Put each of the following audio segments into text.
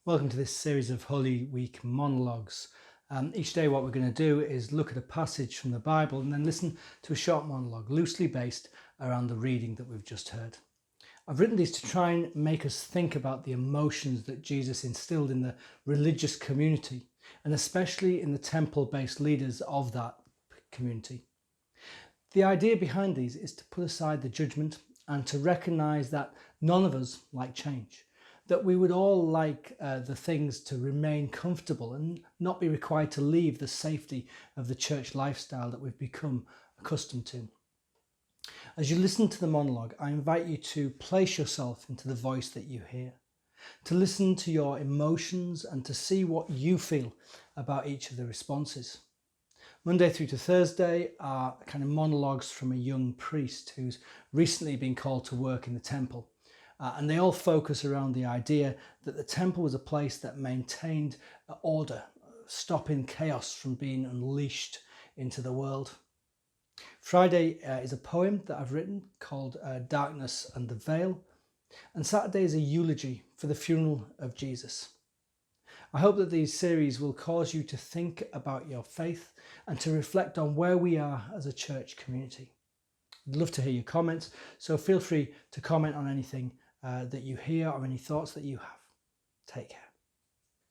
Welcome to this series of Holy Week monologues. Each day what we're going to do is look at a passage from the Bible and then listen to a short monologue loosely based around the reading that we've just heard. I've written these to try and make us think about the emotions that Jesus instilled in the religious community and especially in the temple-based leaders of that community. The idea behind these is to put aside the judgment and to recognise that none of us like change. That we would all like the things to remain comfortable and not be required to leave the safety of the church lifestyle that we've become accustomed to. As you listen to the monologue, I invite you to place yourself into the voice that you hear, to listen to your emotions and to see what you feel about each of the responses. Monday through to Thursday are kind of monologues from a young priest who's recently been called to work in the temple. And they all focus around the idea that the temple was a place that maintained order, stopping chaos from being unleashed into the world. Friday is a poem that I've written called Darkness and the Veil. And Saturday is a eulogy for the funeral of Jesus. I hope that these series will cause you to think about your faith and to reflect on where we are as a church community. I'd love to hear your comments, so feel free to comment on anything that you hear or any thoughts that you have. Take care.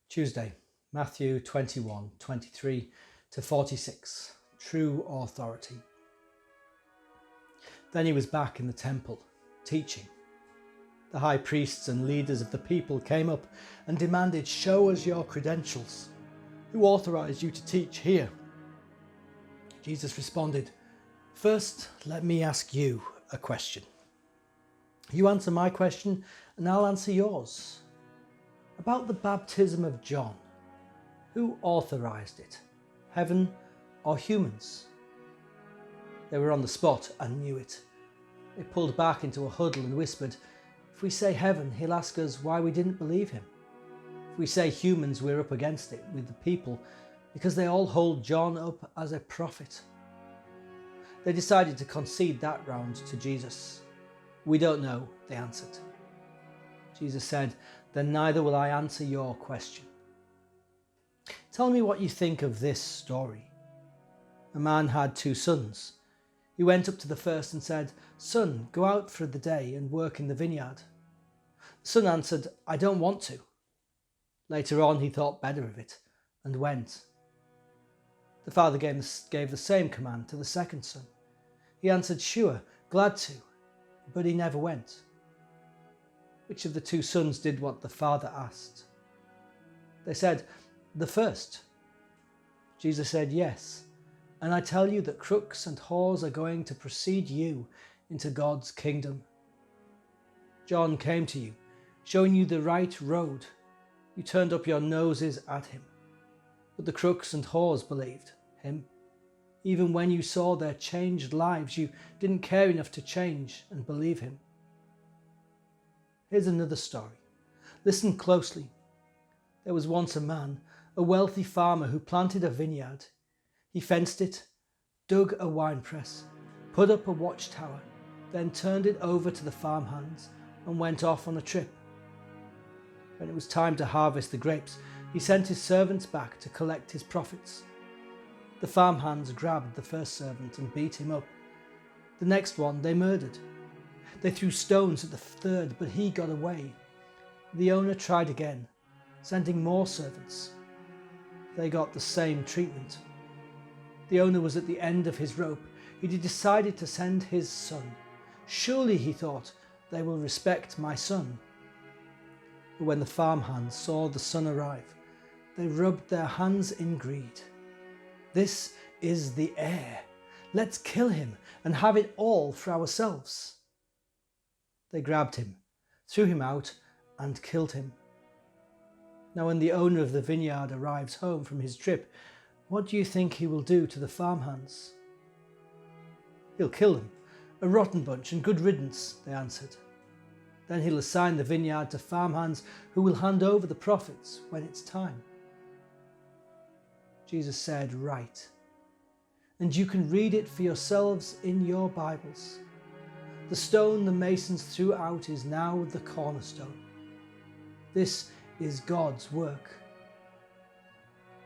Tuesday, Matthew 21, 23 to 46, true authority. Then he was back in the temple, teaching. The high priests and leaders of the people came up and demanded, "Show us your credentials. Who authorized you to teach here?" Jesus responded, "First, let me ask you a question. You answer my question and I'll answer yours. About the baptism of John, who authorized it? Heaven or humans?" They were on the spot and knew it. They pulled back into a huddle and whispered, "If we say heaven, he'll ask us why we didn't believe him. If we say humans, we're up against it with the people because they all hold John up as a prophet." They decided to concede that round to Jesus. "We don't know," they answered. Jesus said, "Then neither will I answer your question. Tell me what you think of this story. A man had 2 sons. He went up to the first and said, 'Son, go out for the day and work in the vineyard.' The son answered, 'I don't want to.' Later on, he thought better of it and went. The father gave the same command to the second son. He answered, 'Sure, glad to,' but he never went. Which of the 2 sons did what the father asked?" They said, "The first." Jesus said, "Yes, and I tell you that crooks and whores are going to precede you into God's kingdom. John came to you, showing you the right road. You turned up your noses at him. But the crooks and whores believed him. Even when you saw their changed lives, you didn't care enough to change and believe him." Here's another story. Listen closely. There was once a man, a wealthy farmer who planted a vineyard. He fenced it, dug a winepress, put up a watchtower, then turned it over to the farmhands and went off on a trip. When it was time to harvest the grapes, he sent his servants back to collect his profits. The farmhands grabbed the first servant and beat him up. The next one they murdered. They threw stones at the third, but he got away. The owner tried again, sending more servants. They got the same treatment. The owner was at the end of his rope. He decided to send his son. Surely, he thought, they will respect my son. But when the farmhands saw the son arrive, they rubbed their hands in greed. "This is the heir. Let's kill him and have it all for ourselves." They grabbed him, threw him out and killed him. Now when the owner of the vineyard arrives home from his trip, what do you think he will do to the farmhands? "He'll kill them. A rotten bunch and good riddance," they answered. "Then he'll assign the vineyard to farmhands who will hand over the profits when it's time." Jesus said, "Right." And you can read it for yourselves in your Bibles. The stone the masons threw out is now the cornerstone. This is God's work.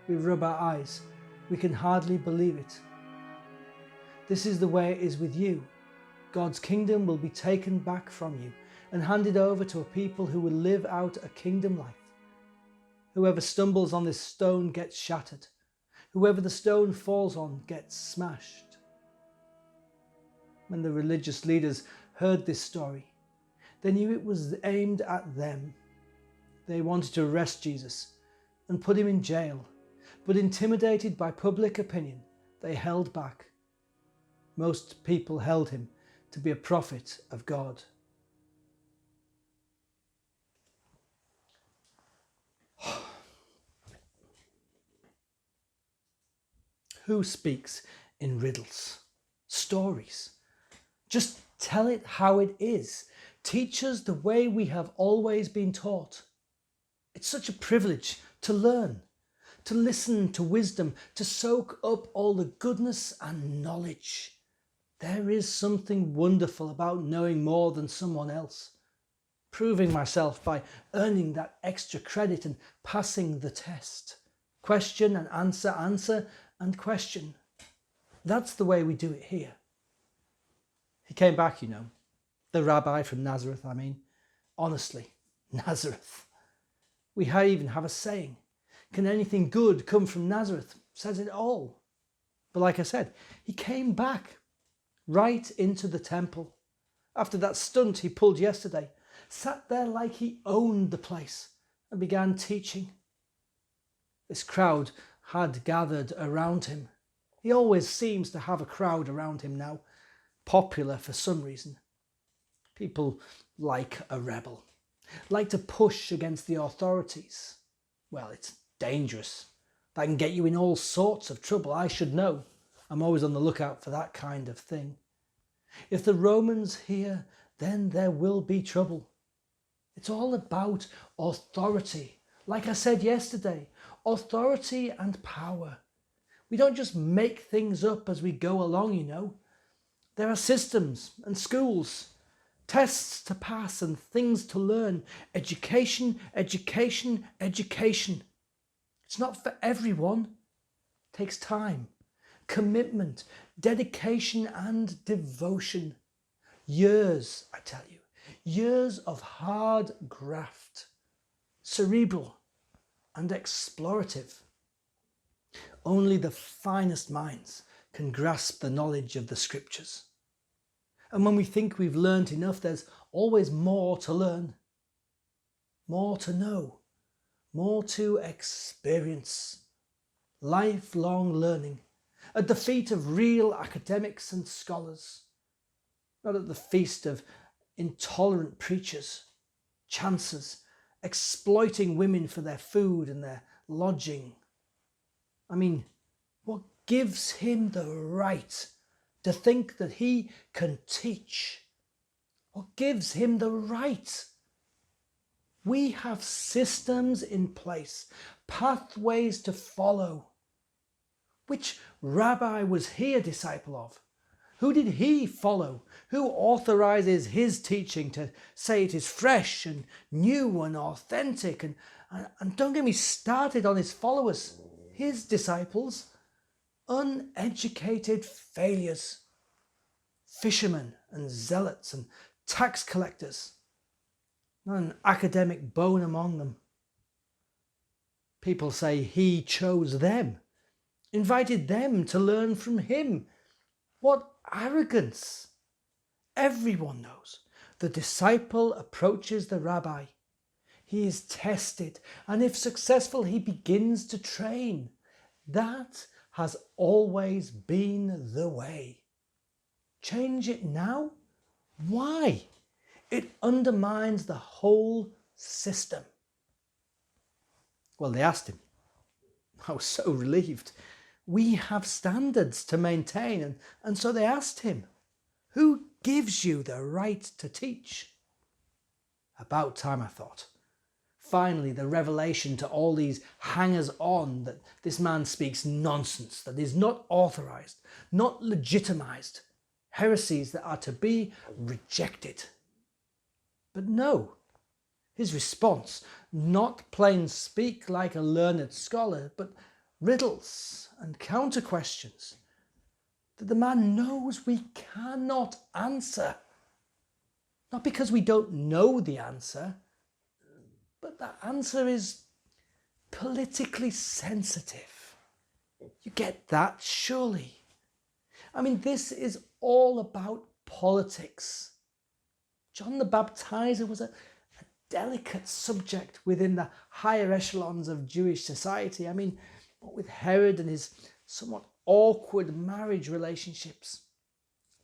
We rub our eyes. We can hardly believe it. This is the way it is with you. God's kingdom will be taken back from you and handed over to a people who will live out a kingdom life. Whoever stumbles on this stone gets shattered. Whoever the stone falls on gets smashed. When the religious leaders heard this story, they knew it was aimed at them. They wanted to arrest Jesus and put him in jail, but intimidated by public opinion, they held back. Most people held him to be a prophet of God. Who speaks in riddles, stories? Just tell it how it is. Teach us the way we have always been taught. It's such a privilege to learn, to listen to wisdom, to soak up all the goodness and knowledge. There is something wonderful about knowing more than someone else, proving myself by earning that extra credit and passing the test. Question and answer, answer and question. That's the way we do it here. He came back, you know, the rabbi from Nazareth, I mean. Honestly, Nazareth. We even have a saying, can anything good come from Nazareth? Says it all. But like I said, he came back right into the temple. After that stunt he pulled yesterday, sat there like he owned the place and began teaching. This crowd had gathered around him. He always seems to have a crowd around him now, popular for some reason. People like a rebel, like to push against the authorities. Well, it's dangerous. That can get you in all sorts of trouble. I should know. I'm always on the lookout for that kind of thing. If the Romans hear, then there will be trouble. It's all about authority. Like I said yesterday, authority and power. We don't just make things up as we go along, you know. There are systems and schools, tests to pass and things to learn. Education, education, education. It's not for everyone. It takes time, commitment, dedication and devotion. Years, I tell you, years of hard graft, cerebral and explorative. Only the finest minds can grasp the knowledge of the scriptures. And when we think we've learnt enough, there's always more to learn, more to know, more to experience. Lifelong learning at the feet of real academics and scholars, not at the feast of intolerant preachers, chancers, exploiting women for their food and their lodging. I mean, what gives him the right to think that he can teach? What gives him the right? We have systems in place, pathways to follow. Which rabbi was he a disciple of? Who did he follow? Who authorizes his teaching to say it is fresh and new and authentic? And don't get me started on his followers, his disciples, uneducated failures, fishermen and zealots and tax collectors, not an academic bone among them. People say he chose them, invited them to learn from him. What arrogance! Everyone knows the disciple approaches the rabbi. He is tested, and if successful, he begins to train. That has always been the way. Change it now? Why? It undermines the whole system. Well, they asked him. I was so relieved. We have standards to maintain, and so they asked him, who gives you the right to teach? About time, I thought. Finally, the revelation to all these hangers-on that this man speaks nonsense, that is not authorized, not legitimized, heresies that are to be rejected. But no, His response, not plain speak like a learned scholar, but riddles and counter questions that the man knows we cannot answer. Not because we don't know the answer, but the answer is politically sensitive. You get that, surely? I mean, this is all about politics. John the Baptizer was a delicate subject within the higher echelons of Jewish society. I mean, what with Herod and his somewhat awkward marriage relationships.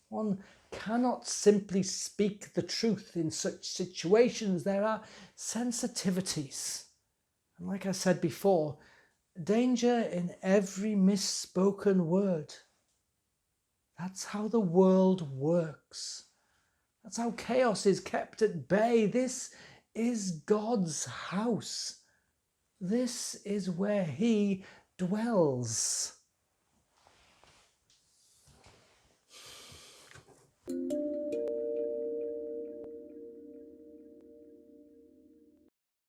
One cannot simply speak the truth in such situations. There are sensitivities. And like I said before, danger in every misspoken word. That's how the world works. That's how chaos is kept at bay. This is God's house. This is where He dwells.